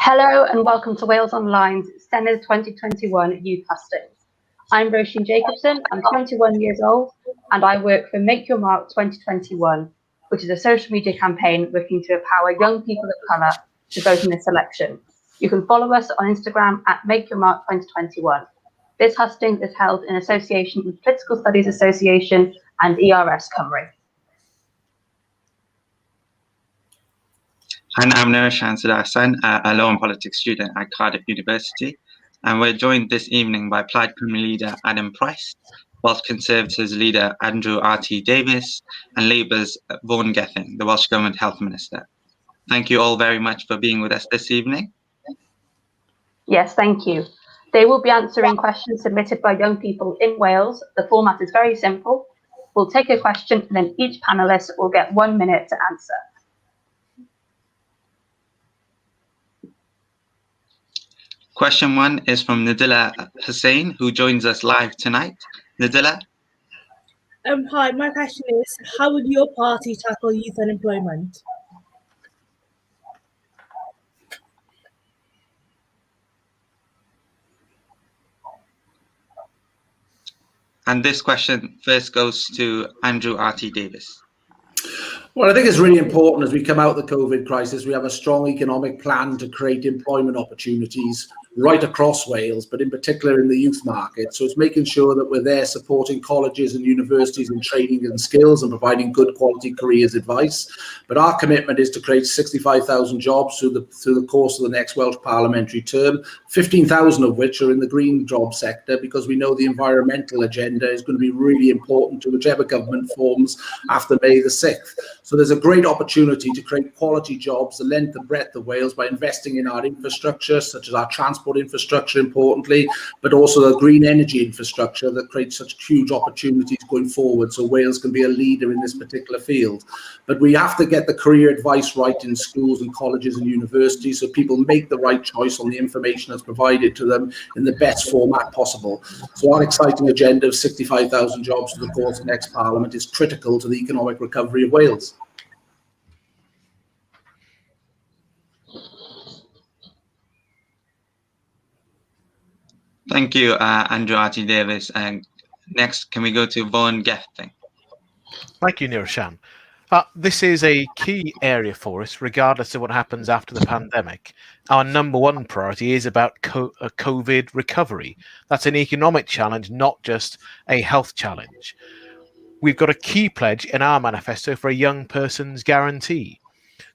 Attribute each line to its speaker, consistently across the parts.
Speaker 1: Hello and welcome to Wales Online's Senedd 2021 Youth Hustings. I'm Roisin Jacobson, I'm 21 years old and I work for Make Your Mark 2021, which is a social media campaign looking to empower young people of colour to vote in this election. You can follow us on Instagram at Make Your Mark 2021. This hustings is held in association with Political Studies Association and ERS Cymru.
Speaker 2: And I'm Neerashan Siddharthan, a law and politics student at Cardiff University, and we're joined this evening by Plaid Cymru leader Adam Price, Welsh Conservatives leader Andrew R.T. Davies, and Labour's Vaughan Gething, the Welsh Government Health Minister. Thank you all very much for being with us this evening.
Speaker 1: Yes, thank you. They will be answering questions submitted by young people in Wales. The format is very simple. We'll take a question and then each panellist will get 1 minute to answer.
Speaker 2: Question 1 is from Nadilla Hussain, who joins us live tonight. Nadilla?
Speaker 3: Hi, my question is, how would your party tackle youth unemployment?
Speaker 2: And this question first goes to Andrew R.T. Davies.
Speaker 4: Well, I think it's really important as we come out of the COVID crisis, we have a strong economic plan to create employment opportunities right across Wales, but in particular in the youth market. So it's making sure that we're there supporting colleges and universities in training and skills and providing good quality careers advice. But our commitment is to create 65,000 jobs through the course of the next Welsh parliamentary term, 15,000 of which are in the green job sector, because we know the environmental agenda is going to be really important to whichever government forms after May the 6th. So there's a great opportunity to create quality jobs, the length and breadth of Wales, by investing in our infrastructure, such as our transport infrastructure, importantly, but also the green energy infrastructure that creates such huge opportunities going forward, so Wales can be a leader in this particular field. But we have to get the career advice right in schools and colleges and universities so people make the right choice on the information that's provided to them in the best format possible. So our exciting agenda of 65,000 jobs to the course of next Parliament is critical to the economic recovery of Wales.
Speaker 2: Thank you, Andrew R.T. Davies. And next, can we go to Vaughan Gething?
Speaker 5: Thank you, Neerashan. This is a key area for us, regardless of what happens after the pandemic. Our number one priority is about COVID recovery. That's an economic challenge, not just a health challenge. We've got a key pledge in our manifesto for a young person's guarantee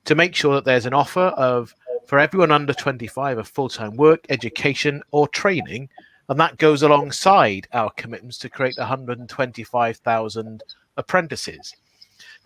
Speaker 5: to make sure that there's an offer of, for everyone under 25, of full-time work, education or training, and that goes alongside our commitments to create 125,000 apprentices.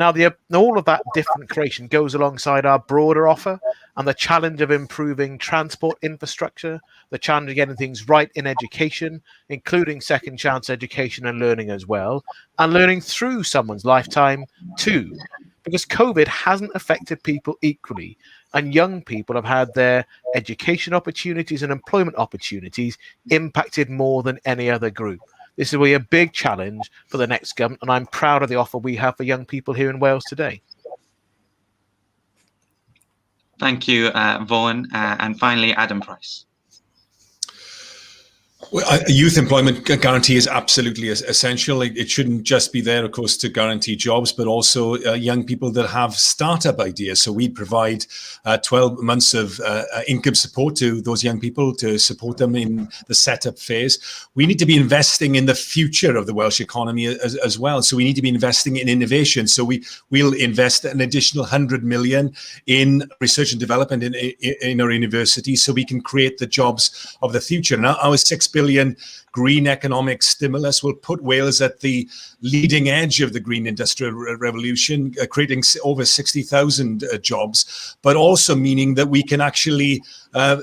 Speaker 5: Now, all of that different creation goes alongside our broader offer and the challenge of improving transport infrastructure, the challenge of getting things right in education, including second chance education and learning as well, and learning through someone's lifetime too. Because COVID hasn't affected people equally, and young people have had their education opportunities and employment opportunities impacted more than any other group. This will be a big challenge for the next government, and I'm proud of the offer we have for young people here in Wales today.
Speaker 2: Thank you, Vaughan. And finally, Adam Price.
Speaker 6: Well, a youth employment guarantee is absolutely essential. It shouldn't just be there, of course, to guarantee jobs, but also young people that have startup ideas. So we provide 12 months of income support to those young people to support them in the setup phase. We need to be investing in the future of the Welsh economy as well. So we need to be investing in innovation. So we'll invest an additional 100 million in research and development in our universities so we can create the jobs of the future. Now, our 6 billion green economic stimulus will put Wales at the leading edge of the green industrial revolution, creating over 60,000 jobs, but also meaning that we can actually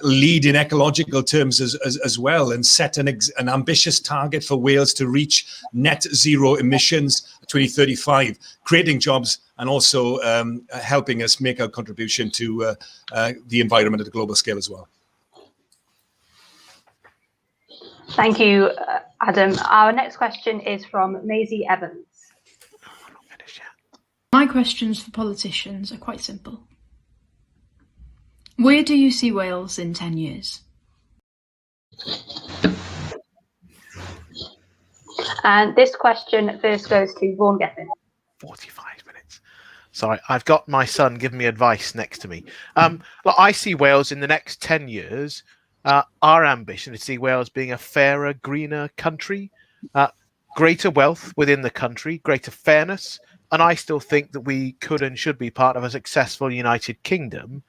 Speaker 6: lead in ecological terms as well, and set an ambitious target for Wales to reach net zero emissions 2035, creating jobs and also helping us make our contribution to the environment at a global scale as well.
Speaker 1: Thank you, Adam. Our next question is from Maisie Evans.
Speaker 7: My questions for politicians are quite simple. Where do you see Wales in 10 years?
Speaker 1: And this question first goes to Vaughan Gething.
Speaker 5: 45 minutes. Sorry, I've got my son giving me advice next to me. Look, I see Wales in the next 10 years. Our ambition is to see Wales being a fairer, greener country, greater wealth within the country, greater fairness. And I still think that we could and should be part of a successful United Kingdom.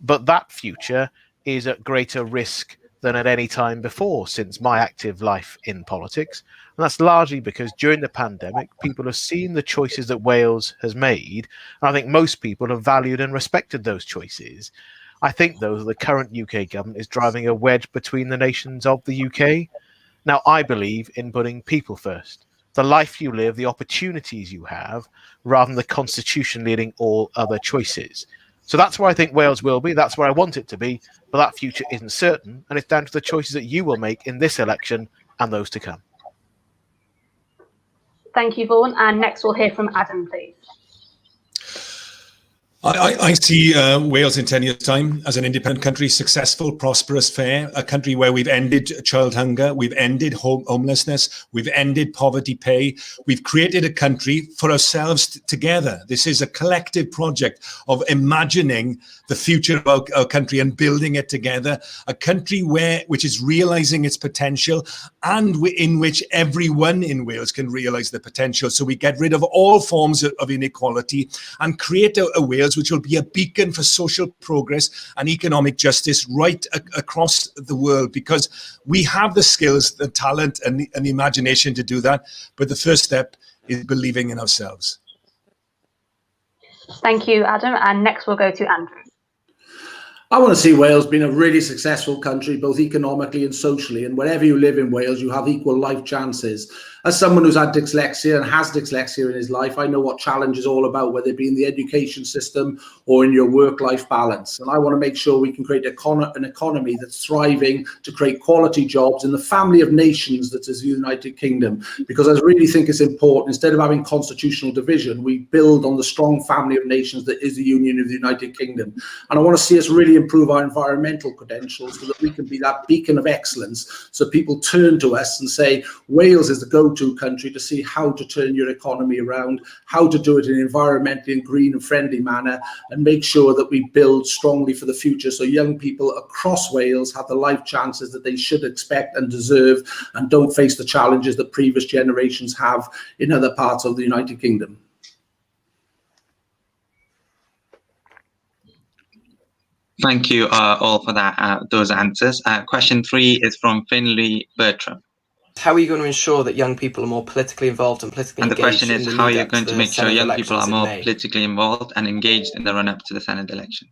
Speaker 5: But that future is at greater risk than at any time before since my active life in politics. And that's largely because during the pandemic, people have seen the choices that Wales has made. And I think most people have valued and respected those choices. I think, though, the current UK government is driving a wedge between the nations of the UK. Now, I believe in putting people first. The life you live, the opportunities you have, rather than the constitution leading all other choices. So that's where I think Wales will be. That's where I want it to be. But that future isn't certain. And it's down to the choices that you will make in this election and those to come.
Speaker 1: Thank you, Vaughan. And next we'll hear from Adam, please.
Speaker 6: I see Wales in 10 years' time as an independent country, successful, prosperous, fair, a country where we've ended child hunger, we've ended homelessness, we've ended poverty pay. We've created a country for ourselves together. This is a collective project of imagining the future of our country and building it together. A country which is realising its potential and in which everyone in Wales can realise the potential. So we get rid of all forms of inequality and create a Wales which will be a beacon for social progress and economic justice right across the world, because we have the skills, the talent and the imagination to do that. But the first step is believing in ourselves.
Speaker 1: Thank you, Adam. And next we'll go to Andrew.
Speaker 4: I want to see Wales being a really successful country, both economically and socially. And wherever you live in Wales, you have equal life chances. As someone who's had dyslexia and has dyslexia in his life, I know what challenge is all about, whether it be in the education system or in your work-life balance. And I want to make sure we can create an economy that's thriving to create quality jobs in the family of nations that is the United Kingdom. Because I really think it's important, instead of having constitutional division, we build on the strong family of nations that is the Union of the United Kingdom. And I want to see us really improve our environmental credentials so that we can be that beacon of excellence, so people turn to us and say, Wales is the go-to country to see how to turn your economy around, how to do it in an environmentally and green and friendly manner, and make sure that we build strongly for the future so young people across Wales have the life chances that they should expect and deserve, and don't face the challenges that previous generations have in other parts of the United Kingdom.
Speaker 2: Thank you all for those answers. Question 3 is from Finley Bertram.
Speaker 8: How are you going to ensure that young people are more politically involved and politically engaged?
Speaker 2: And the question is, how are you going to make sure young people are more
Speaker 8: May?
Speaker 2: politically involved and engaged in the run-up to the Senedd election?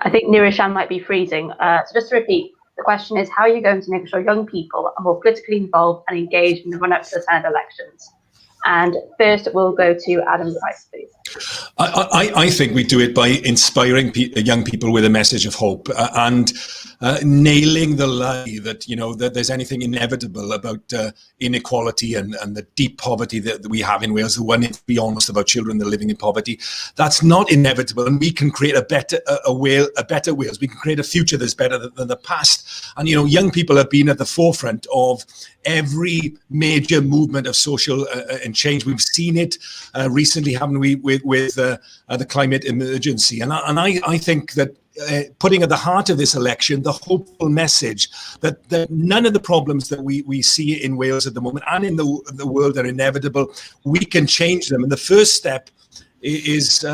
Speaker 1: I think Nirishan might be freezing. So just to repeat, the question is, how are you going to make sure young people are more politically involved and engaged in the run-up to the Senedd elections? And first, we'll go to Adam Price, please.
Speaker 6: I think we do it by inspiring young people with a message of hope and nailing the lie that, you know, that there's anything inevitable about inequality and the deep poverty that we have in Wales, the one in three almost of our children that are living in poverty. That's not inevitable, and we can create a better Wales. We can create a future that's better than the past. And, you know, young people have been at the forefront of every major movement of social and change. We've seen it recently, haven't we, with the climate emergency. And I think that putting at the heart of this election the hopeful message that none of the problems that we see in Wales at the moment and in the world are inevitable. We can change them. And the first step is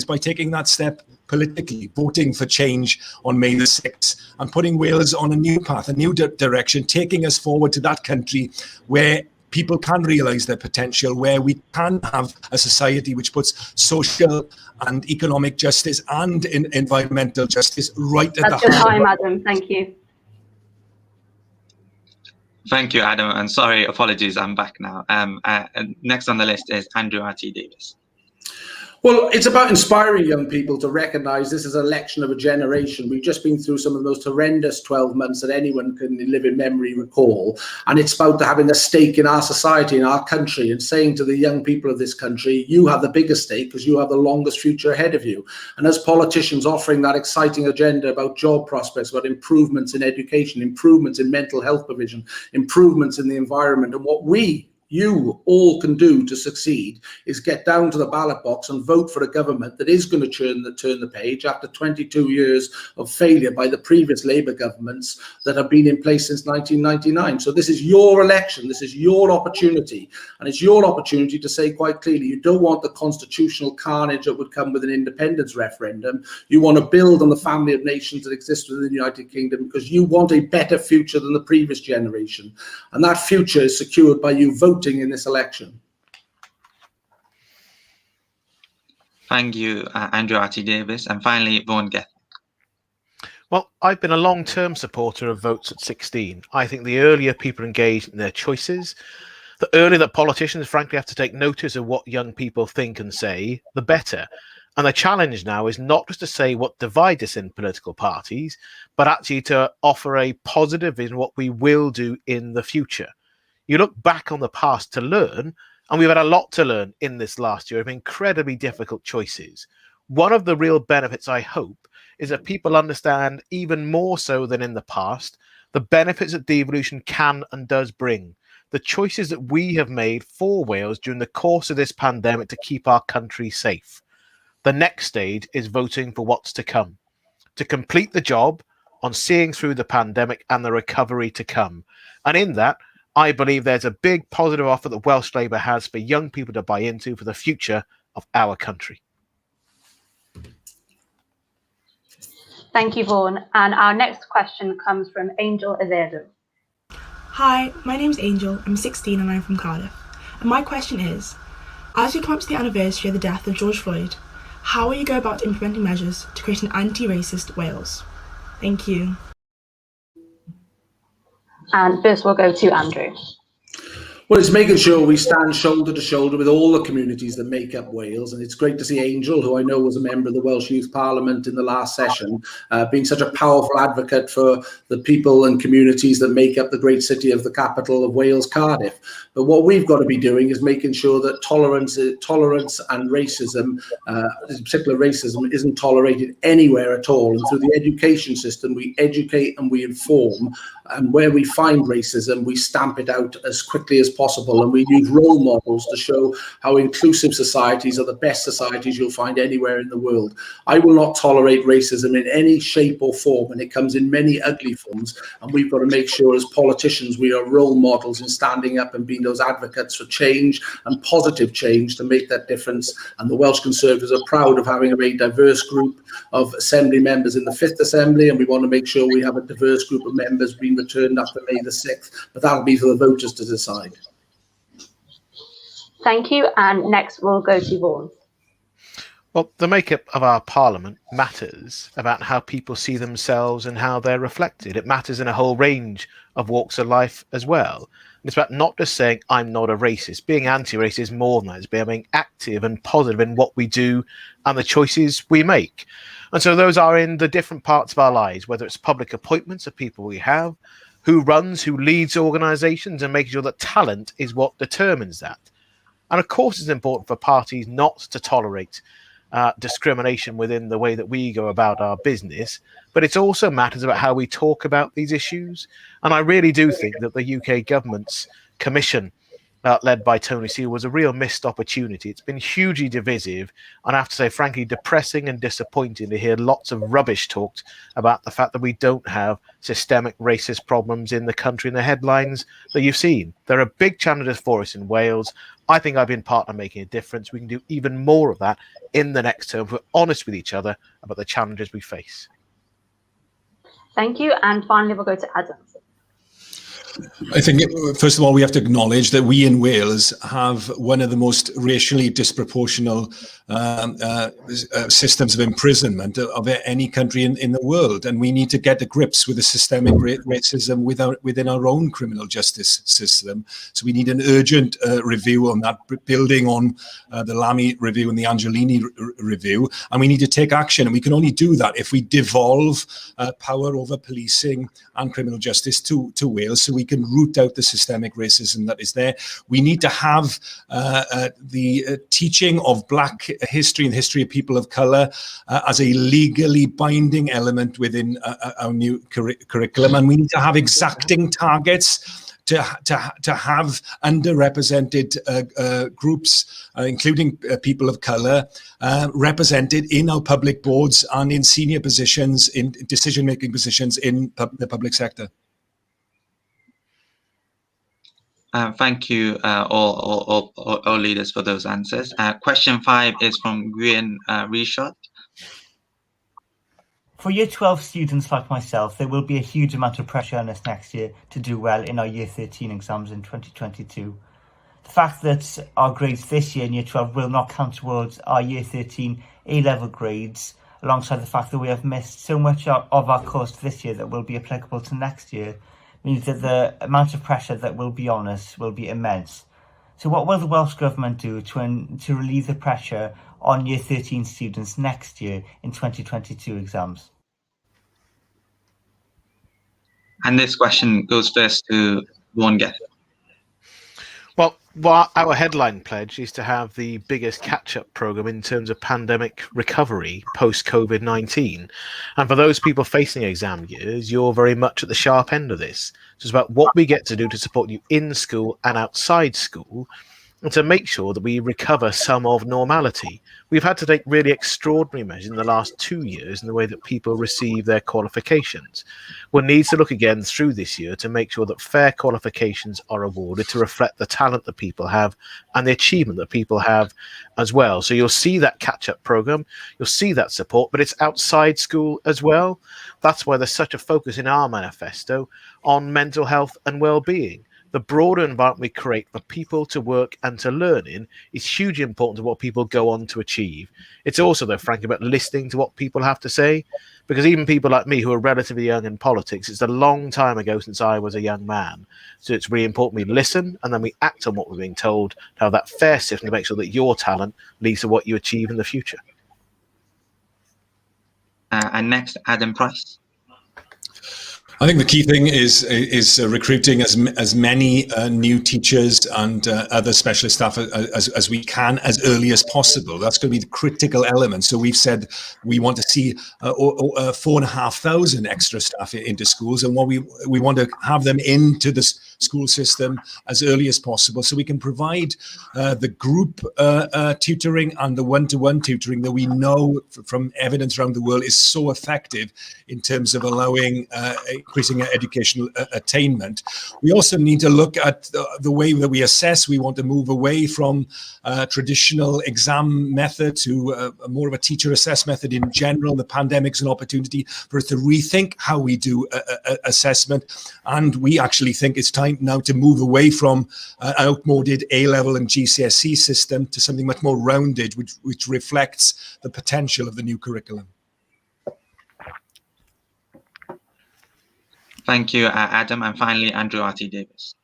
Speaker 6: by taking that step politically, voting for change on May the 6th and putting Wales on a new path, a new direction, taking us forward to that country where people can realise their potential, where we can have a society which puts social and economic justice and environmental justice right at the heart.
Speaker 1: That's your time, Adam. Thank you.
Speaker 2: Thank you, Adam. And sorry, apologies, I'm back now. Next on the list is Andrew R.T. Davies.
Speaker 4: Well, it's about inspiring young people to recognise this is an election of a generation. We've just been through some of the most horrendous 12 months that anyone can live in memory recall. And it's about having a stake in our society, in our country, and saying to the young people of this country, you have the biggest stake because you have the longest future ahead of you. And as politicians offering that exciting agenda about job prospects, about improvements in education, improvements in mental health provision, improvements in the environment, and what you all can do to succeed is get down to the ballot box and vote for a government that is going to turn the page after 22 years of failure by the previous Labour governments that have been in place since 1999. So this is your election, this is your opportunity, and it's your opportunity to say quite clearly you don't want the constitutional carnage that would come with an independence referendum. You want to build on the family of nations that exist within the United Kingdom because you want a better future than the previous generation. And that future is secured by you voting in this election.
Speaker 2: Thank you, Andrew R.T. Davies. And finally, Vaughan Gething.
Speaker 5: Well, I've been a long-term supporter of votes at 16. I think the earlier people engage in their choices, the earlier that politicians frankly have to take notice of what young people think and say, the better. And the challenge now is not just to say what divides us in political parties, but actually to offer a positive vision of what we will do in the future. You look back on the past to learn, and we've had a lot to learn in this last year of incredibly difficult choices. One of the real benefits, I hope, is that people understand even more so than in the past the benefits that devolution can and does bring. The choices that we have made for Wales during the course of this pandemic to keep our country safe. The next stage is voting for what's to come, to complete the job on seeing through the pandemic and the recovery to come. And in that, I believe there's a big positive offer that Welsh Labour has for young people to buy into for the future of our country.
Speaker 1: Thank you, Vaughan. And our next question comes from Angel Azedo.
Speaker 9: Hi, my name's Angel, I'm 16 and I'm from Cardiff. And my question is, as we come up to the anniversary of the death of George Floyd, how will you go about implementing measures to create an anti-racist Wales? Thank you.
Speaker 1: And first we'll go to Andrew.
Speaker 4: Well, it's making sure we stand shoulder to shoulder with all the communities that make up Wales. And it's great to see Angel, who I know was a member of the Welsh Youth Parliament in the last session, being such a powerful advocate for the people and communities that make up the great city of the capital of Wales, Cardiff. But what we've got to be doing is making sure that tolerance and racism, in particular racism, isn't tolerated anywhere at all. And through the education system, we educate and we inform. And where we find racism, we stamp it out as quickly as possible. And we use role models to show how inclusive societies are the best societies you'll find anywhere in the world. I will not tolerate racism in any shape or form, and it comes in many ugly forms. And we've got to make sure as politicians we are role models in standing up and being those advocates for change and positive change to make that difference. And the Welsh Conservatives are proud of having a very diverse group of Assembly members in the 5th Assembly, and we want to make sure we have a diverse group of members being returned after May the 6th, but that'll be for the voters to decide.
Speaker 1: Thank you, and next we'll go to Vaughan.
Speaker 5: Well, the makeup of our parliament matters about how people see themselves and how they're reflected. It matters in a whole range of walks of life as well. It's about not just saying, I'm not a racist. Being anti-racist is more than that. It's being active and positive in what we do and the choices we make. And so those are in the different parts of our lives, whether it's public appointments of people we have, who runs, who leads organisations, and making sure that talent is what determines that. And of course, it's important for parties not to tolerate discrimination within the way that we go about our business, but it also matters about how we talk about these issues. And I really do think that the UK government's commission, led by Tony Steele, was a real missed opportunity. It's been hugely divisive, and I have to say, frankly, depressing and disappointing to hear lots of rubbish talked about the fact that we don't have systemic racist problems in the country in the headlines that you've seen. There are big challenges for us in Wales. I think I've been part of making a difference. We can do even more of that in the next term if we're honest with each other about the challenges we face.
Speaker 1: Thank you. And finally, we'll go to Adam.
Speaker 6: I think, first of all, we have to acknowledge that we in Wales have one of the most racially disproportional systems of imprisonment of any country in the world. And we need to get to grips with the systemic racism within our own criminal justice system. So we need an urgent review on that, building on the Lamy review and the Angelini review. And we need to take action. And we can only do that if we devolve power over policing and criminal justice to Wales, so we can root out the systemic racism that is there. We need to have the teaching of Black history and the history of people of colour as a legally binding element within our new curriculum, and we need to have exacting targets to have underrepresented groups, including people of colour, represented in our public boards and in senior positions, in decision-making positions in the public sector.
Speaker 2: Thank you, all leaders, for those answers. Question 5 is from Gwyn Reshot.
Speaker 10: For Year 12 students like myself, there will be a huge amount of pressure on us next year to do well in our Year 13 exams in 2022. The fact that our grades this year in Year 12 will not count towards our Year 13 A-level grades, alongside the fact that we have missed so much of our course this year that will be applicable to next year, means that the amount of pressure that will be on us will be immense. So what will the Welsh Government do to relieve the pressure on Year 13 students next year in 2022 exams?
Speaker 2: And this question goes first to Vaughan Gething.
Speaker 5: Well, our headline pledge is to have the biggest catch-up programme in terms of pandemic recovery post-COVID-19. And for those people facing exam years, you're very much at the sharp end of this. So it's about what we get to do to support you in school and outside school, and to make sure that we recover some of normality. We've had to take really extraordinary measures in the last 2 years in the way that people receive their qualifications. One needs to look again through this year to make sure that fair qualifications are awarded to reflect the talent that people have and the achievement that people have as well. So you'll see that catch-up programme, you'll see that support, but it's outside school as well. That's why there's such a focus in our manifesto on mental health and well-being. The broader environment we create for people to work and to learn in is hugely important to what people go on to achieve. It's also, though, frankly, about listening to what people have to say, because even people like me who are relatively young in politics, it's a long time ago since I was a young man. So it's really important we listen and then we act on what we're being told to have that fair system to make sure that your talent leads to what you achieve in the future.
Speaker 2: And next, Adam Price.
Speaker 6: I think the key thing is recruiting as many new teachers and other specialist staff as we can as early as possible. That's going to be the critical element. So we've said we want to see 4,500 extra staff into schools, and what we want to have them into the school system as early as possible, so we can provide the group tutoring and the one-to-one tutoring that we know from evidence around the world is so effective in terms of allowing increasing educational attainment. We also need to look at the way that we assess. We want to move away from traditional exam method to more of a teacher assess method in general. The pandemic's an opportunity for us to rethink how we do assessment, and we actually think it's time now to move away from an outmoded A-level and GCSE system to something much more rounded, which reflects the potential of the new curriculum.
Speaker 2: Thank you, Adam. And finally, Andrew R.T. Davies.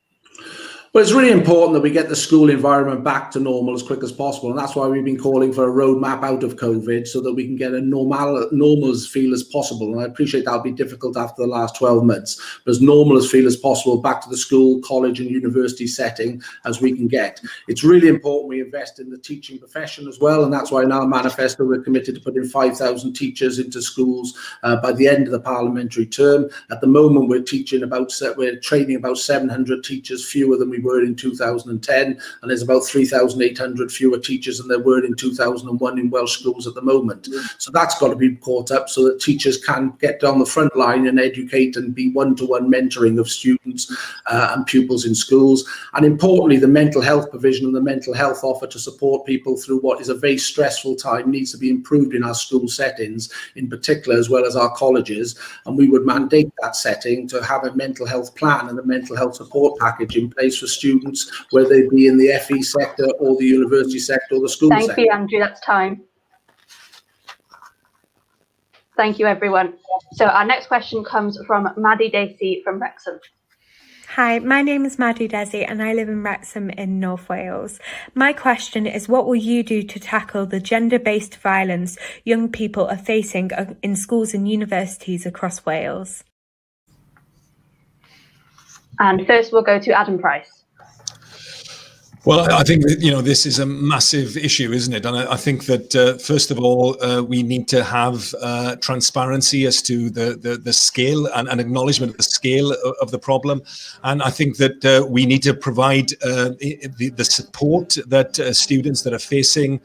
Speaker 4: Well, it's really important that we get the school environment back to normal as quick as possible. And that's why we've been calling for a roadmap out of COVID, so that we can get a normal as feel as possible. And I appreciate that'll be difficult after the last 12 months, but as normal as feel as possible back to the school, college and university setting as we can get. It's really important we invest in the teaching profession as well. And that's why in our manifesto, we're committed to putting 5,000 teachers into schools by the end of the parliamentary term. At the moment, we're training about 700 teachers, fewer than we we were in 2010, and there's about 3,800 fewer teachers than there were in 2001 in Welsh schools at the moment. So that's got to be caught up so that teachers can get down the front line and educate and be one-to-one mentoring of students and pupils in schools. And importantly, the mental health provision and the mental health offer to support people through what is a very stressful time needs to be improved in our school settings in particular, as well as our colleges. And we would mandate that setting to have a mental health plan and a mental health support package in place for students, whether they be in the FE sector or the university sector or the school sector.
Speaker 1: Thank you, Andrew. That's time. Thank you, everyone. So our next question comes from Maddie Davies from Wrexham.
Speaker 11: Hi, my name is Maddie Desi and I live in Wrexham in North Wales. My question is, what will you do to tackle the gender-based violence young people are facing in schools and universities across Wales?
Speaker 1: And first we'll go to Adam Price.
Speaker 6: Well, I think that, this is a massive issue, isn't it? And I think that, first of all, we need to have transparency as to the scale and acknowledgement of the scale of the problem. And I think that we need to provide the support that students that are facing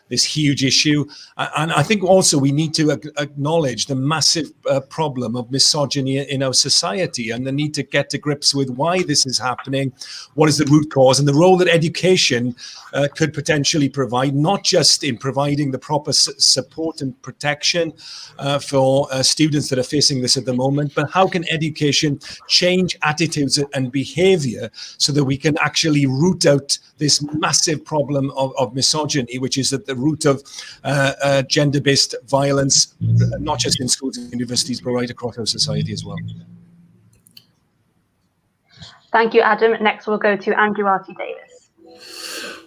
Speaker 6: this huge issue. And I think also we need to acknowledge the massive problem of misogyny in our society and the need to get to grips with why this is happening, what is the root cause, and the role that education could potentially provide, not just in providing the proper support and protection for students that are facing this at the moment, but how can education change attitudes and behavior so that we can actually root out this massive problem of misogyny, which is at the root of gender-based violence, not just in schools and universities, but right across our society as well.
Speaker 1: Thank you, Adam. Next, we'll go to Andrew Davies.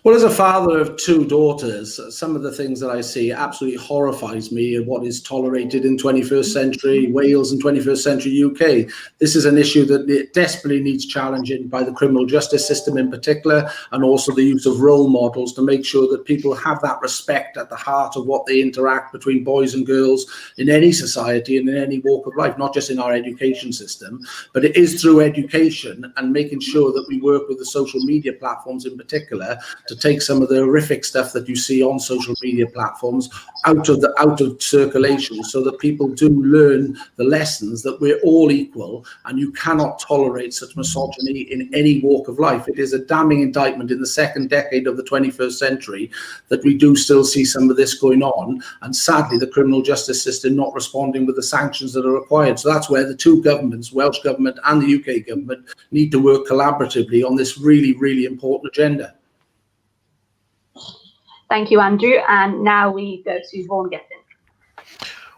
Speaker 4: Well, as a father of two daughters, some of the things that I see absolutely horrifies me of what is tolerated in 21st century Wales and 21st century UK. This is an issue that desperately needs challenging by the criminal justice system in particular, and also the use of role models to make sure that people have that respect at the heart of what they interact between boys and girls in any society and in any walk of life, not just in our education system, but it is through education and making sure that we work with the social media platforms in particular to take some of the horrific stuff that you see on social media platforms out of circulation, so that people do learn the lessons that we're all equal and you cannot tolerate such misogyny in any walk of life. It is a damning indictment in the second decade of the 21st century that we do still see some of this going on, and sadly the criminal justice system not responding with the sanctions that are required. So that's where the two governments, Welsh Government and the UK Government, need to work collaboratively on this really, really important agenda.
Speaker 1: Thank you, Andrew. And now we go to Vaughan Gething.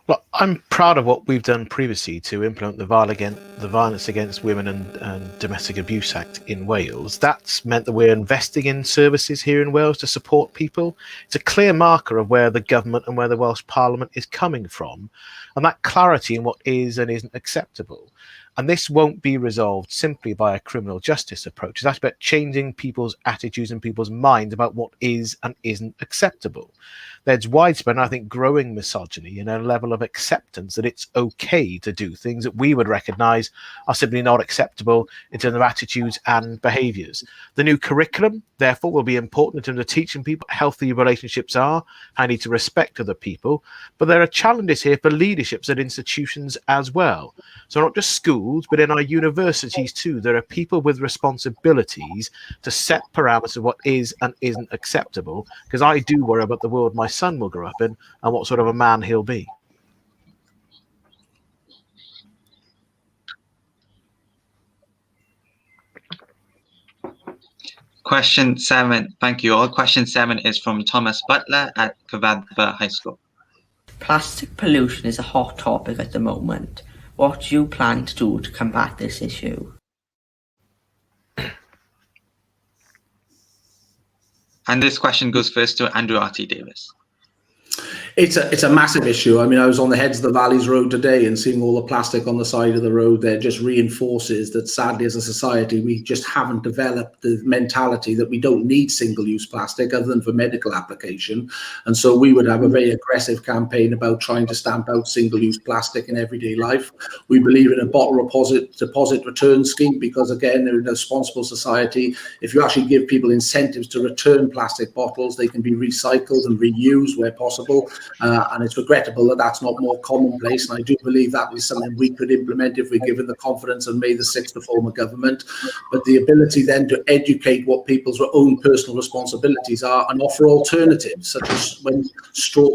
Speaker 5: Well, I'm proud of what we've done previously to implement the Violence Against Women and Domestic Abuse Act in Wales. That's meant that we're investing in services here in Wales to support people. It's a clear marker of where the government and where the Welsh Parliament is coming from, and that clarity in what is and isn't acceptable. And this won't be resolved simply by a criminal justice approach. It's actually about changing people's attitudes and people's minds about what is and isn't acceptable. There's widespread, and I think growing misogyny and a level of acceptance that it's okay to do things that we would recognise are simply not acceptable in terms of attitudes and behaviours. The new curriculum, therefore, will be important in terms of teaching people what healthy relationships are, how you need to respect other people. But there are challenges here for leaderships at institutions as well. So not just schools, but in our universities too, there are people with responsibilities to set parameters of what is and isn't acceptable, because I do worry about the world my son will grow up in and what sort of a man he'll be.
Speaker 2: Question 7, thank you all. Question 7 is from Thomas Butler at Cyfarthfa High School.
Speaker 12: Plastic pollution is a hot topic at the moment. What do you plan to do to combat this issue?
Speaker 2: And this question goes first to Andrew Davies.
Speaker 4: It's a massive issue. I mean, I was on the Heads of the Valleys Road today, and seeing all the plastic on the side of the road there just reinforces that, sadly, as a society, we just haven't developed the mentality that we don't need single-use plastic other than for medical application. And so we would have a very aggressive campaign about trying to stamp out single-use plastic in everyday life. We believe in a bottle deposit return scheme because, again, in a responsible society, if you actually give people incentives to return plastic bottles, they can be recycled and reused where possible. And it's regrettable that that's not more commonplace. And I do believe that is something we could implement if we're given the confidence of May the 6th to form a government. But the ability then to educate what people's own personal responsibilities are and offer alternatives, such as when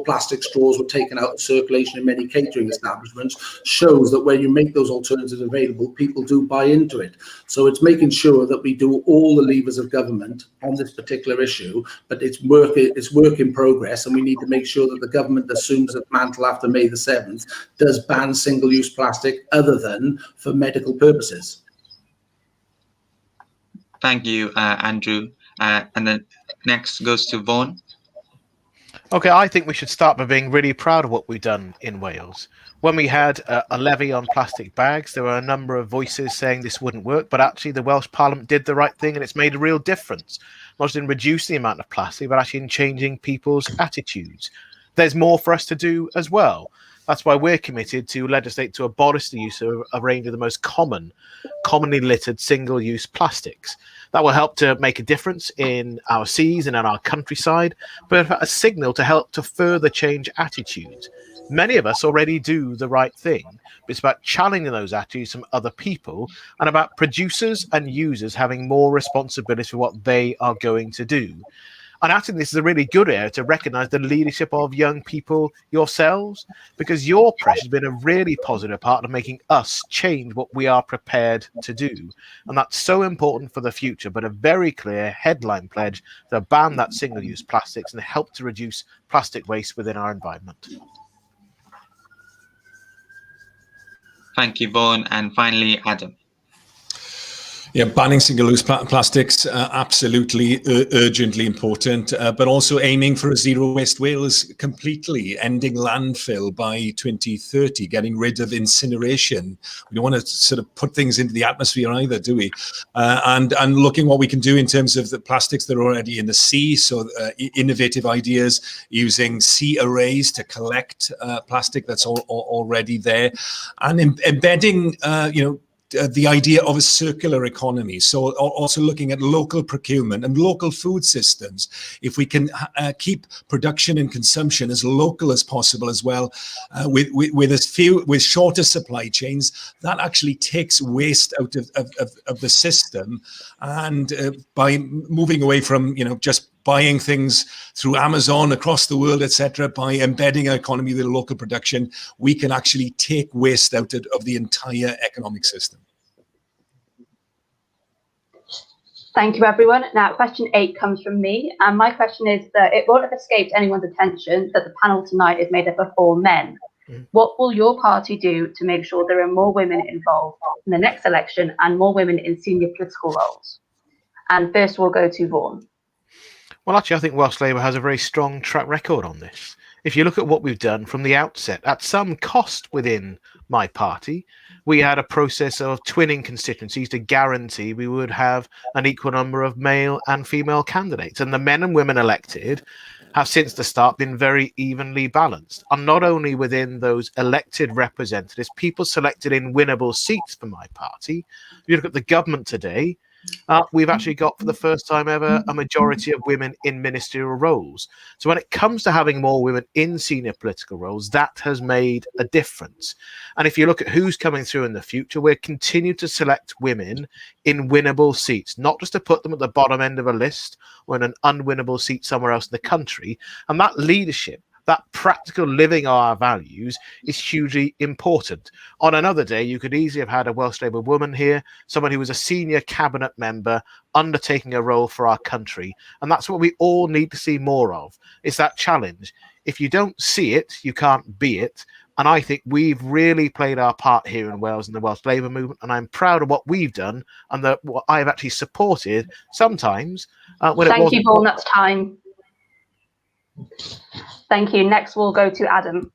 Speaker 4: plastic straws were taken out of circulation in many catering establishments, shows that when you make those alternatives available, people do buy into it. So it's making sure that we do all the levers of government on this particular issue, but it's work in progress, and we need to make sure that the government assumes that mantle after May the 7th does ban single-use plastic other than for medical purposes.
Speaker 2: Thank you, Andrew. And then next goes to Vaughan.
Speaker 5: Okay, I think we should start by being really proud of what we've done in Wales. When we had a levy on plastic bags, there were a number of voices saying this wouldn't work, but actually the Welsh Parliament did the right thing, and it's made a real difference, not just in reducing the amount of plastic, but actually in changing people's attitudes. There's more for us to do as well. That's why we're committed to legislate to abolish the use of a range of the most commonly littered single-use plastics. That will help to make a difference in our seas and in our countryside, but a signal to help to further change attitudes. Many of us already do the right thing, but it's about challenging those attitudes from other people and about producers and users having more responsibility for what they are going to do. And I think this is a really good area to recognise the leadership of young people yourselves, because your pressure has been a really positive part of making us change what we are prepared to do. And that's so important for the future, but a very clear headline pledge to ban that single-use plastics and help to reduce plastic waste within our environment.
Speaker 2: Thank you, Vaughan. And finally, Adam.
Speaker 6: Yeah, banning single-use plastics, absolutely urgently important, but also aiming for a zero-waste Wales completely, ending landfill by 2030, getting rid of incineration. We don't want to sort of put things into the atmosphere either, do we? And looking what we can do in terms of the plastics that are already in the sea, so innovative ideas using sea arrays to collect plastic that's already there, and embedding, the idea of a circular economy. So also looking at local procurement and local food systems. If we can keep production and consumption as local as possible as well, with shorter supply chains, that actually takes waste out of the system. And by moving away from just buying things through Amazon across the world, etc., by embedding our economy with local production, we can actually take waste out of the entire economic system.
Speaker 1: Thank you, everyone. Now, question 8 comes from me, and my question is that it won't have escaped anyone's attention that the panel tonight is made up of 4 men. What will your party do to make sure there are more women involved in the next election and more women in senior political roles? And first, we'll go to Vaughan.
Speaker 5: Well, actually, I think Welsh Labour has a very strong track record on this. If you look at what we've done from the outset, at some cost within my party, we had a process of twinning constituencies to guarantee we would have an equal number of male and female candidates. And the men and women elected have since the start been very evenly balanced. And not only within those elected representatives, people selected in winnable seats for my party. If you look at the government today, we've actually got, for the first time ever, a majority of women in ministerial roles. So when it comes to having more women in senior political roles, that has made a difference. And if you look at who's coming through in the future, we're continuing to select women in winnable seats, not just to put them at the bottom end of a list or in an unwinnable seat somewhere else in the country. And that leadership, that practical living of our values, is hugely important. On another day, you could easily have had a Welsh Labour woman here, someone who was a senior cabinet member undertaking a role for our country. And that's what we all need to see more of. It's that challenge. If you don't see it, you can't be it. And I think we've really played our part here in Wales in the Welsh Labour movement. And I'm proud of what we've done and what I've actually supported sometimes.
Speaker 1: Thank you, Vaughan. That's time. Thank you. Next, we'll go to Adam.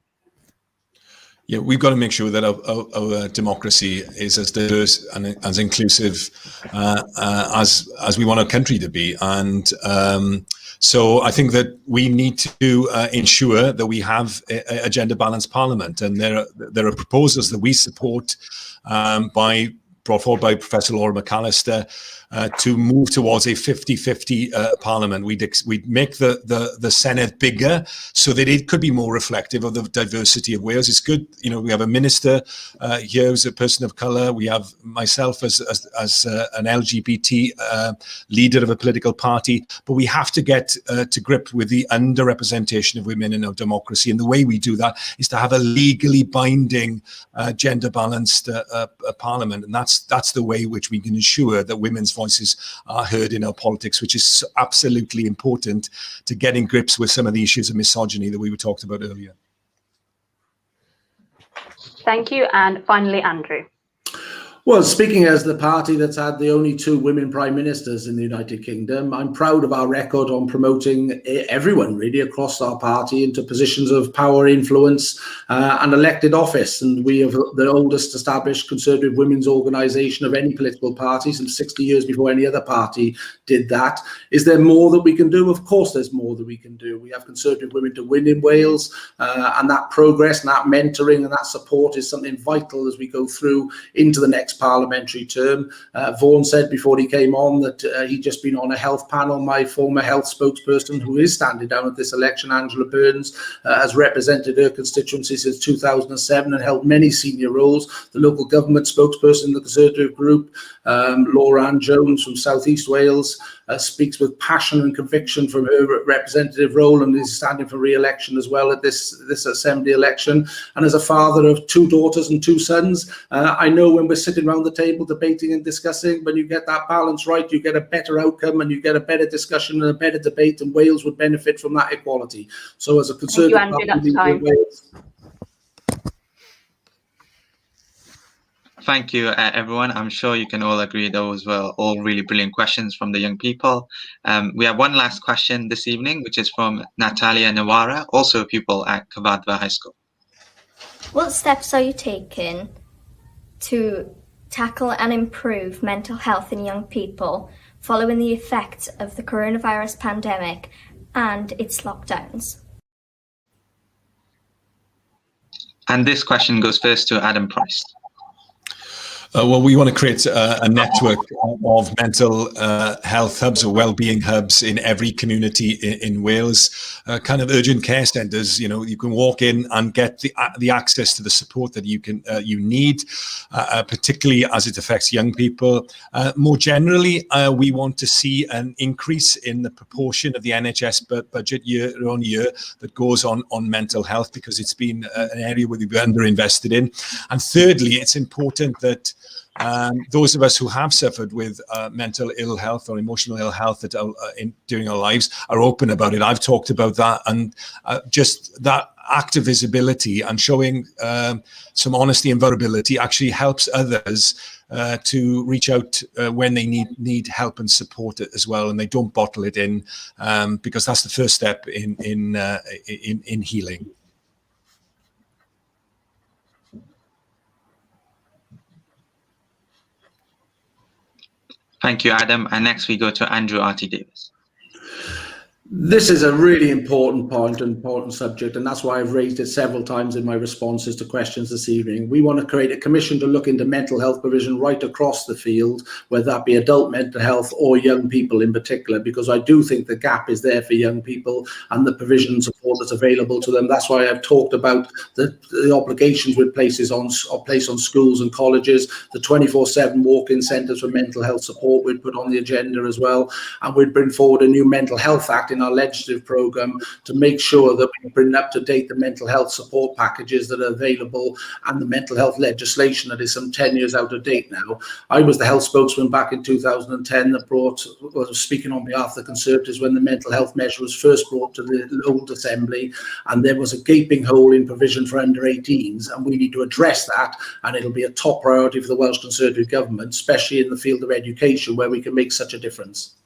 Speaker 6: Yeah, we've got to make sure that our democracy is as diverse and as inclusive as we want our country to be. And so I think that we need to ensure that we have a gender balanced parliament. And there are proposals that we support brought forward by Professor Laura McAllister to move towards a 50-50 parliament. We'd make the Senedd bigger so that it could be more reflective of the diversity of Wales. It's good, we have a minister here who's a person of colour. We have myself as an LGBT leader of a political party, but we have to get to grip with the underrepresentation of women in our democracy. And the way we do that is to have a legally binding gender balanced parliament. And that's the way which we can ensure that women's voices are heard in our politics, which is absolutely important to getting grips with some of the issues of misogyny that we were talked about earlier.
Speaker 1: Thank you. And finally, Andrew.
Speaker 4: Well, speaking as the party that's had the only 2 women prime ministers in the United Kingdom, I'm proud of our record on promoting everyone really across our party into positions of power, influence and elected office. And we have the oldest established Conservative women's organisation of any political party, some 60 years before any other party did that. Is there more that we can do? Of course there's more that we can do. We have Conservative Women to Win in Wales, and that progress and that mentoring and that support is something vital as we go through into the next parliamentary term. Vaughan said before he came on that he'd just been on a health panel. My former health spokesperson, who is standing down at this election, Angela Burns, has represented her constituency since 2007 and held many senior roles. The local government spokesperson in the Conservative group, Laura Ann Jones from South East Wales, speaks with passion and conviction from her representative role and is standing for re-election as well at this Assembly election. And as a father of 2 daughters and 2 sons, I know when we're sitting around the table debating and discussing, when you get that balance right, you get a better outcome and you get a better discussion and a better debate, and Wales would benefit from that equality. So as a Conservative
Speaker 2: Thank you, everyone. I'm sure you can all agree those were all really brilliant questions from the young people. We have one last question this evening, which is from Natalia Nawara, also a pupil at Cyfarthfa High School.
Speaker 13: What steps are you taking to tackle and improve mental health in young people following the effects of the coronavirus pandemic and its lockdowns?
Speaker 2: And this question goes first to Adam Price.
Speaker 6: Well, we want to create a network of mental health hubs or well-being hubs in every community in Wales, kind of urgent care centres. You can walk in and get the access to the support that you need, particularly as it affects young people. More generally, we want to see an increase in the proportion of the NHS budget year on year that goes on mental health, because it's been an area where we've underinvested in. And thirdly, it's important that those of us who have suffered with mental ill health or emotional ill health during our lives are open about it. I've talked about that, and just that act of visibility and showing some honesty and vulnerability actually helps others to reach out when they need help and support as well, and they don't bottle it in, because that's the first step in healing.
Speaker 2: Thank you, Adam. And next we go to Andrew R.T. Davies.
Speaker 4: This is a really important point and important subject, and that's why I've raised it several times in my responses to questions this evening. We want to create a commission to look into mental health provision right across the field, whether that be adult mental health or young people in particular, because I do think the gap is there for young people and the provision and support that's available to them. That's why I've talked about the obligations we place on schools and colleges, the 24/7 walk-in centres for mental health support we'd put on the agenda as well, and we'd bring forward a new Mental Health Act in our legislative programme to make sure that we bring up to date the mental health support packages that are available and the mental health legislation that is some 10 years out of date now. I was the health spokesman back in 2010 that was speaking on behalf of the Conservatives when the mental health measure was first brought to the old Assembly, and there was a gaping hole in provision for under 18s, and we need to address that, and it'll be a top priority for the Welsh Conservative Government, especially in the field of education where we can make such a difference.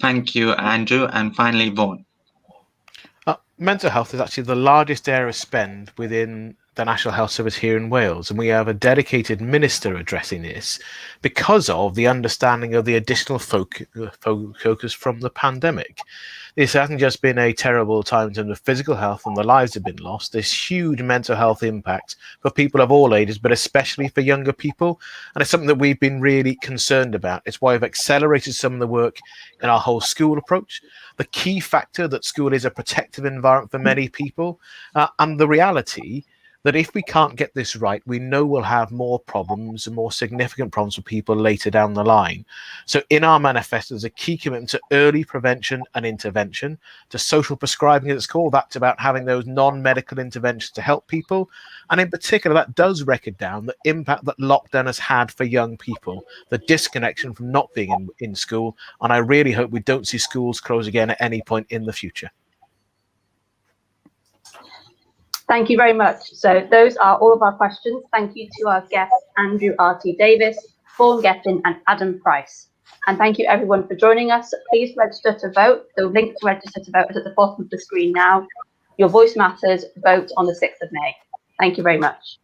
Speaker 2: Thank you, Andrew. And finally, Vaughan.
Speaker 5: Mental health is actually the largest area of spend within the National Health Service here in Wales, and we have a dedicated minister addressing this because of the understanding of the additional focus from the pandemic. This hasn't just been a terrible time in terms of physical health and the lives have been lost. There's huge mental health impact for people of all ages, but especially for younger people. And it's something that we've been really concerned about. It's why we've accelerated some of the work in our whole school approach. The key factor that school is a protective environment for many people, and the reality that if we can't get this right, we know we'll have more problems and more significant problems for people later down the line. So in our manifesto, there's a key commitment to early prevention and intervention, to social prescribing, as it's called. That's about having those non-medical interventions to help people. And in particular, that does record down the impact that lockdown has had for young people, the disconnection from not being in school. And I really hope we don't see schools close again at any point in the future.
Speaker 1: Thank you very much. So those are all of our questions. Thank you to our guests, Andrew R.T. Davies, Vaughan Gething and Adam Price. And thank you everyone for joining us. Please register to vote. The link to register to vote is at the bottom of the screen now. Your voice matters. Vote on the 6th of May. Thank you very much.